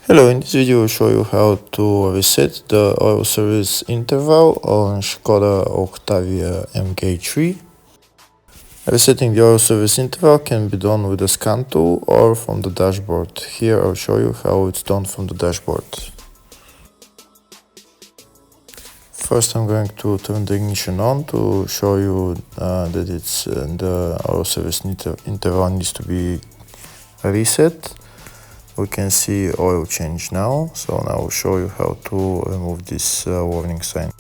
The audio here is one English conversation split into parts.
Hello, in this video I'll show you how to reset the oil service interval on Skoda Octavia Mk3. Resetting the oil service interval can be done with the scan tool or from the dashboard. Here I'll show you how it's done from the dashboard. First I'm going to turn the ignition on to show you that it's the oil service interval needs to be reset. We can see oil change now, so now I'll show you how to remove this warning sign.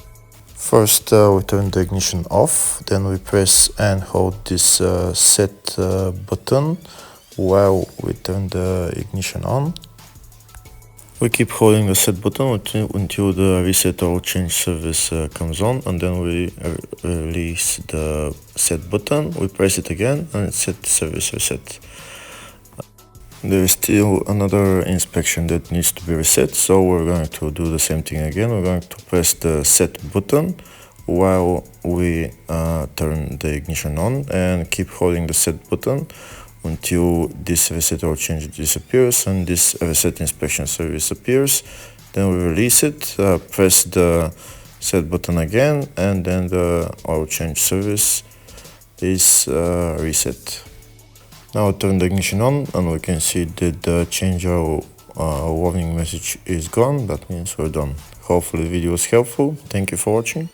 First we turn the ignition off, then we press and hold this set button while we turn the ignition on. We keep holding the set button until the reset oil change service comes on, and then we release the set button, we press it again and it's set service reset. There is still another inspection that needs to be reset, so we're going to do the same thing again. We're going to press the set button while we turn the ignition on and keep holding the set button until this reset oil change disappears and this reset inspection service appears. Then we release it, press the set button again, and then the oil change service is reset. Now turn the ignition on and we can see that the change oil warning message is gone. That means we're done. Hopefully the video was helpful. Thank you for watching.